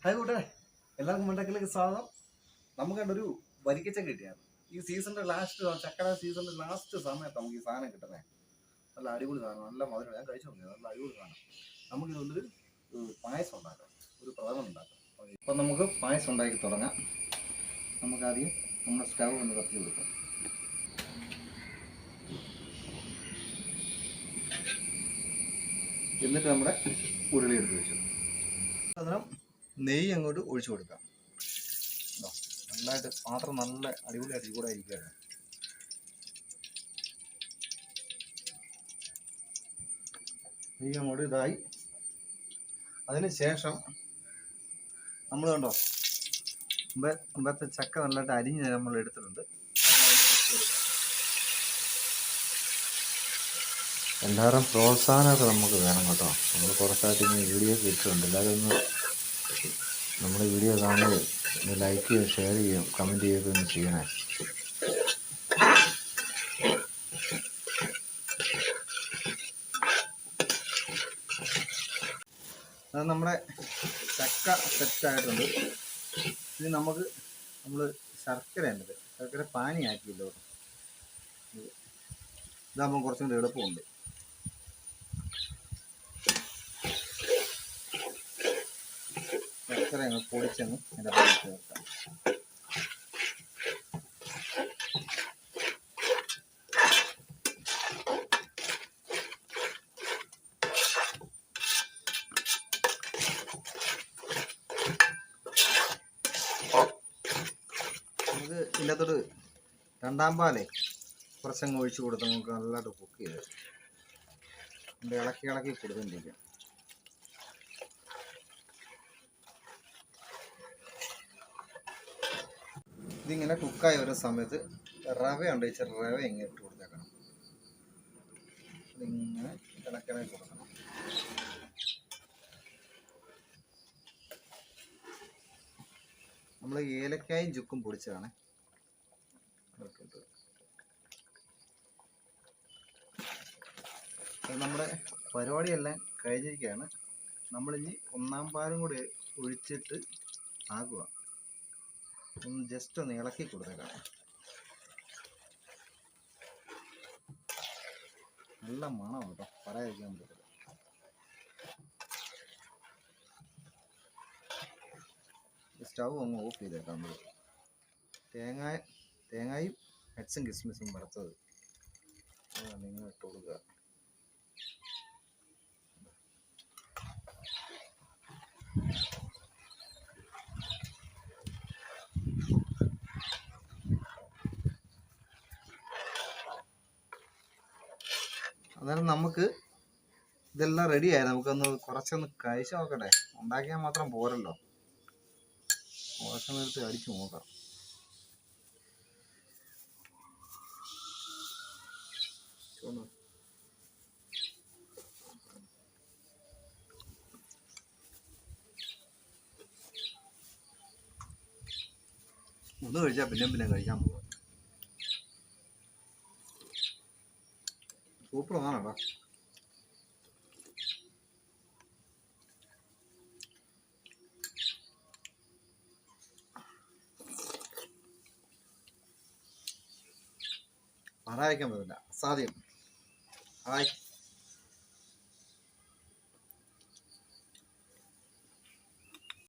Hi കൂട്ടരെ, എല്ലാവർക്കും മണ്ടക്കിലേക്ക് സ്വാഗതം. നമുക്ക് കണ്ടൊരു വരിക്കച്ചക്ക കിട്ടിയാണ്. ഈ സീസണിന്റെ ലാസ്റ്റ്, ചക്കര സീസണിന്റെ ലാസ്റ്റ് സമയത്ത് നമുക്ക് ഈ സാധനം കിട്ടുന്നത്. നല്ല അടിപൊളി സാധനം, നല്ല മധുരം. ഞാൻ കഴിച്ചു നോക്കിയത്, നല്ല അടിപൊളി സാധനം. നമുക്ക് ഇതൊരു പായസം ഉണ്ടാക്കാം, ഒരു പ്രഥമൻ ഉണ്ടാക്കാം. അപ്പം നമുക്ക് പായസം ഉണ്ടാക്കി തുടങ്ങാം. നമുക്കാദ്യം നമ്മുടെ സ്റ്റൗ ഒന്ന് കത്തി കൊടുക്കാം. എന്നിട്ട് നമ്മുടെ ഉരുളി എടുത്ത് വെച്ചു. അതിനും നെയ്യ് അങ്ങോട്ട് ഒഴിച്ചു കൊടുക്കാം. നന്നായിട്ട് പാത്രം നല്ല അടിപൊളിയായിട്ട് കൂടെ ഇരിക്കുകയാണ്. നെയ്യ് അങ്ങോട്ട് ഇതായി. അതിന് ശേഷം നമ്മൾ കണ്ടോ, മുമ്പത്തെ ചക്ക നല്ലതായിട്ട് അരിഞ്ഞ് നമ്മൾ എടുത്തിട്ടുണ്ട്. എല്ലാവരും പ്രോത്സാഹനമൊക്കെ നമുക്ക് വേണം കേട്ടോ. നമ്മൾ കുറച്ചായിട്ട് ഇങ്ങനെ വീഡിയോ ഇട്ടിട്ടുണ്ട്. എല്ലാവരും ഒന്ന് നമ്മുടെ വീഡിയോ കാണുകയും ഒന്ന് ലൈക്ക് ചെയ്യുകയും ഷെയർ ചെയ്യുകയും കമൻറ്റ് ചെയ്യുകയൊക്കെ ഒന്ന് ചെയ്യണേ. അത് നമ്മുടെ ചക്ക സെറ്റായിട്ടുണ്ട്. ഇനി നമ്മൾ ശർക്കര ഉണ്ട്, ശർക്കര പാനിയാക്കിയല്ലോ. ഇതാകുമ്പോൾ കുറച്ചും കൂടി എളുപ്പമുണ്ട്. ശർക്കര അങ്ങ് പൊടിച്ചങ്ങ് എൻ്റെ പാനി ചേർക്കാം. നമുക്ക് ഇതിനകത്തോട് രണ്ടാം പാലേ കുറച്ചങ്ങ് ഒഴിച്ചു കൊടുത്ത് നമുക്ക് നല്ലതായിട്ട് കുക്ക് ചെയ്ത് ഇളക്കി കൊടുത്തുകൊണ്ടിരിക്കാം. ഇതിങ്ങനെ കുക്കായി വരുന്ന സമയത്ത് റവ ഉണ്ട്, ഇച്ചിരി റവ ഇങ്ങനെ ഇട്ട് കൊടുത്തേക്കണം. ഇതിങ്ങനെ ഇളക്കി കൊടുക്കണം. നമ്മൾ ഏലക്കായും ചുക്കും പൊടിച്ചതാണ്. നമ്മുടെ പരിപാടിയെല്ലാം കഴിഞ്ഞിരിക്കുകയാണ്. നമ്മളിനി ഒന്നാം പാലും കൂടി ഒഴിച്ചിട്ട് ആക്കുക. ഒന്ന് ജസ്റ്റ് ഒന്ന് ഇളക്കി കൊടുത്തേക്കാം. നല്ല മണം കേട്ടോ, പറയാതിരിക്കാൻ പറ്റില്ല. സ്റ്റൗ അങ്ങ് ഓഫ് ചെയ്തേക്കാം. നമ്മൾ തേങ്ങായും നട്ട്സും കിസ്മിസും വറുത്തത് നിങ്ങൾ ഇട്ട് കൊടുക്കുക. അന്നേരം നമുക്ക് ഇതെല്ലാം റെഡിയായി. നമുക്കൊന്ന് കുറച്ചൊന്ന് കഴിച്ച് നോക്കട്ടെ. ഉണ്ടാക്കിയാൽ മാത്രം പോരല്ലോ, കുറച്ചൊന്ന് എടുത്ത് അടിച്ചു നോക്കാം. ഒന്ന് കഴിച്ചാൽ പിന്നെ കഴിക്കാൻ പോകും. സൂപ്പർ ആണോ? പറയാതിരിക്കാൻ പറ്റില്ല, അസാധ്യം. ഹായ്.